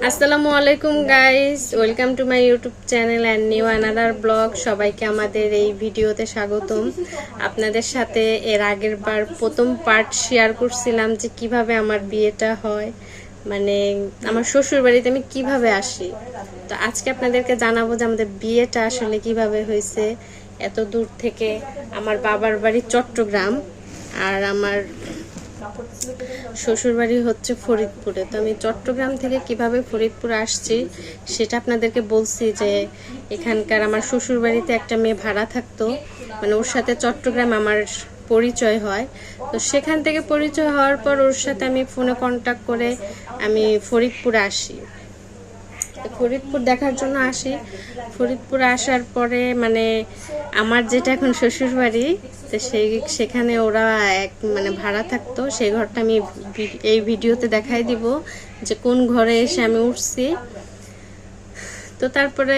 আসসালামু আলাইকুম guys, welcome to my YouTube channel and new another blog. সবাইকে আমাদের এই ভিডিওতে স্বাগতম। আপনাদের সাথে এর আগের বার প্রথম পার্ট শেয়ার করছিলাম যে কিভাবে আমার বিয়েটা হয়, মানে আমার শ্বশুর বাড়িতে আমি কিভাবে আসি। তো আজকে আপনাদেরকে জানাবো যে আমাদের বিয়েটা আসলে কিভাবে হয়েছে। এত দূর থেকে আমার বাবার বাড়ি চট্টগ্রাম আর আমার শ্বশুরবাড়ি হচ্ছে ফরিদপুরে। তো আমি চট্টগ্রাম থেকে কিভাবে ফরিদপুর আসছি সেটা আপনাদেরকে বলছি যে এখানকার আমার শ্বশুরবাড়িতে একটা মেয়ে ভাড়া থাকতো, মানে ওর সাথে চট্টগ্রাম আমার পরিচয় হয়। তো সেখান থেকে পরিচয় হওয়ার পর ওর সাথে আমি ফোনে কন্ট্যাক্ট করে আমি ফরিদপুরে আসি। ফরিদপুর দেখার জন্য আসি। ফরিদপুর আসার পরে মানে আমার যেটা এখন শ্বশুর বাড়ি, তো সেখানে ওরা মানে ভাড়া থাকতো। সেই ঘরটা আমি এই ভিডিওতে দেখাই দিব যে কোন ঘরে এসে আমি উঠছি। তো তারপরে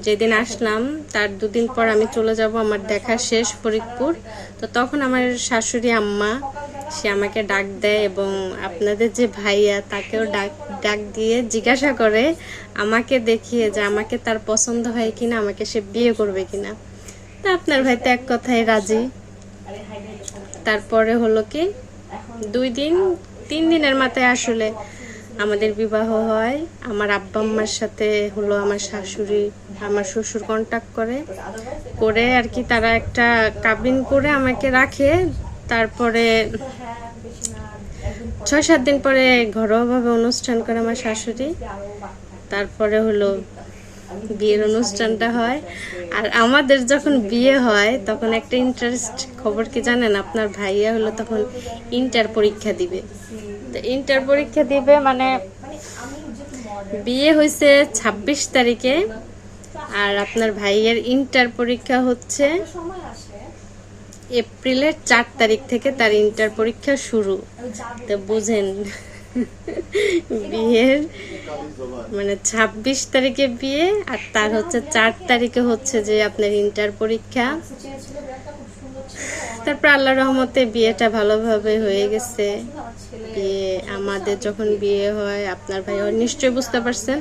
যেদিন আসলাম তার দুদিন পর আমি চলে যাব আমার দেখা শেষ ফরিদপুর। তো তখন আমার শাশুড়ি আম্মা সে আমাকে ডাক দেয় এবং আপনাদের যে ভাইয়া তাকেও ডাক দিয়ে জিজ্ঞাসা করে আমাকে দেখিয়ে যে আমাকে তার পছন্দ হয় কিনা, আমাকে সে বিয়ে করবে কিনা। তা আপনার ভাই তো এক কথায় রাজি। তারপরে হলো কি 3 দিনের মাথায় আসলে আমাদের বিবাহ হয়। আমার আব্বা আম্মার সাথে হলো আমার শাশুড়ি আমার শ্বশুর কন্ট্যাক্ট করে আর কি তারা একটা কাবিন করে আমাকে রাখে। তারপরে 6-7 দিন পরে ঘরোয়াভাবে অনুষ্ঠান করে আমার শাশুড়ি। তারপরে হলো বিয়ের অনুষ্ঠানটা হয়। আর আমাদের যখন বিয়ে হয় তখন একটা ইন্টারেস্ট খবর কি জানেন, আপনার ভাইয়া হলো তখন ইন্টার পরীক্ষা দিবে। তো ইন্টার পরীক্ষা দিবে মানে বিয়ে হয়েছে 26 তারিখে আর আপনার ভাইয়ের ইন্টার পরীক্ষা হচ্ছে এপ্রিলের 4 তারিখ থেকে তার ইন্টার পরীক্ষা শুরু। তো বুঝেন বিয়ের মানে 26 তারিখে বিয়ে আর তার হচ্ছে 4 তারিখে হচ্ছে যে আপনার ইন্টার পরীক্ষা। তারপর আল্লাহর রহমতে বিয়েটা ভালোভাবে হয়ে গেছে। বিয়ে আমাদের যখন বিয়ে হয় আপনার ভাই নিশ্চয়ই বুঝতে পারছেন,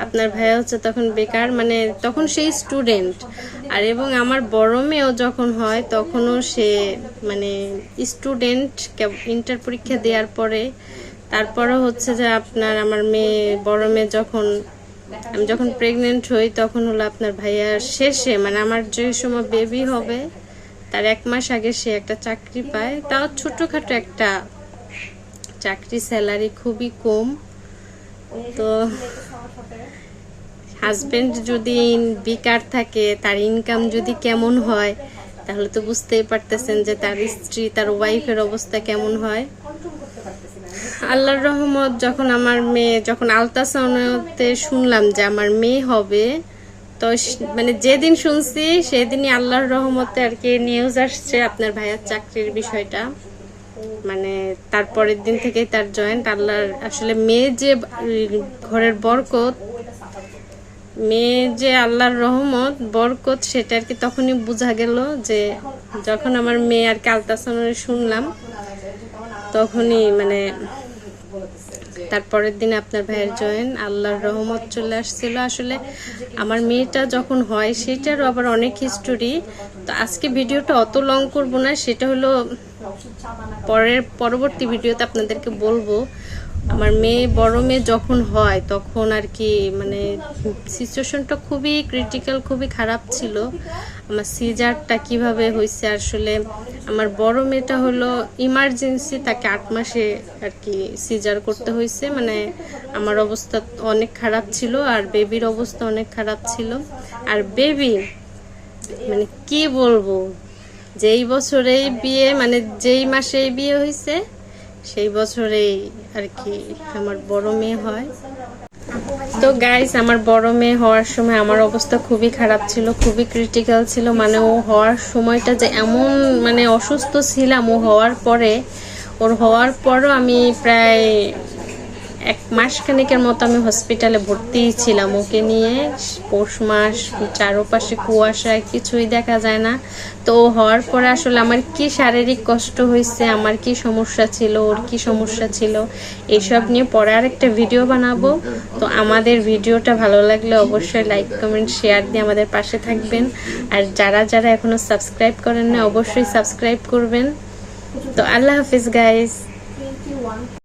আপনার ভাই হচ্ছে তখন বেকার, মানে তখন সেই স্টুডেন্ট। আর এবং আমার বড় মেয়েও যখন হয় তখনও সে মানে স্টুডেন্ট। ইন্টার পরীক্ষা দেওয়ার পরে তারপরে হচ্ছে যে আপনার আমার বড় মেয়ে আমি যখন প্রেগনেন্ট হই তখন হলো আপনার ভাইয়ার শেষে মানে আমার যে সময় বেবি হবে তার 1 মাস আগে সে একটা চাকরি পায়, তাও ছোটখাটো একটা চাকরি, স্যালারি খুবই কম। তো হাজবেন্ড যদি বেকার থাকে তার ইনকাম যদি কেমন হয় তাহলে তো বুঝতেই পারতেছেন যে তার স্ত্রী তার ওয়াইফের অবস্থা কেমন হয়। আল্লাহর রহমত যখন আমার মেয়ে যখন আলট্রাসাউন্ডে শুনলাম যে আমার মেয়ে হবে, তো মানে যেদিন শুনছি সেদিনই আল্লাহর রহমতে আর কি নিউজ আসছে আপনার ভাইয়ার চাকরির বিষয়টা। মানে তারপরের দিন থেকেই তার জয়েন্ট। আল্লাহর আসলে মেয়ে যে ঘরের বরকত, মেয়ে যে আল্লাহর রহমত বরকত সেটা আর কি তখনই বোঝা গেল যে যখন আমার মেয়ে আর কি আলট্রাসাউন্ডে শুনলাম তখনই মানে তারপরের দিন আপনার ভাইয়ের জয়েন। আল্লাহর রহমত চলে আসছিল। আসলে আমার মেয়েটা যখন হয় সেটারও আবার অনেক হিস্টোরি। তো আজকে ভিডিওটা অত লং করব না, সেটা হলো পরবর্তী ভিডিওতে আপনাদেরকে বলবো। আমার বড় মেয়ে যখন হয় তখন আর কি মানে সিচুয়েশনটা খুবই ক্রিটিক্যাল, খুবই খারাপ ছিল। আমার সিজারটা কিভাবে হয়েছে আসলে আমার বড় মেয়েটা হলো ইমার্জেন্সি, তাকে 8 মাসে আর কি সিজার করতে হয়েছে। মানে আমার অবস্থা অনেক খারাপ ছিল আর বেবির অবস্থা অনেক খারাপ ছিল। আর বেবি মানে কি বলবো, যেই বছরেই বিয়ে মানে যেই মাসেই বিয়ে হয়েছে সেই বছরেই আর কি আমার বড় মেয়ে হয়। তো গাইস আমার বড় মেয়ে হওয়ার সময় আমার অবস্থা খুবই খারাপ ছিল, খুবই ক্রিটিক্যাল ছিল। মানে ও হওয়ার সময়টা যে এমন মানে অসুস্থ ছিলাম, ওর হওয়ার পরও আমি প্রায় 1 মাস খানেকের মতো আমি হসপিটালে ভর্তি ছিলাম ওকে নিয়ে। পৌষ মাস, চারপাশে কুয়াশা, কিছুই দেখা যায় না। তো ও হওয়ার পরে আসলে আমার কি শারীরিক কষ্ট হয়েছে, আমার কি সমস্যা ছিল, ওর কি সমস্যা ছিল, এসব নিয়ে পরে আরেকটা ভিডিও বানাবো। তো আমাদের ভিডিওটা ভালো লাগলে অবশ্যই লাইক, কমেন্ট, শেয়ার দিয়ে আমাদের পাশে থাকবেন। আর যারা যারা এখনো সাবস্ক্রাইব করেন না অবশ্যই সাবস্ক্রাইব করবেন। তো আল্লাহ হাফিজ গাইস।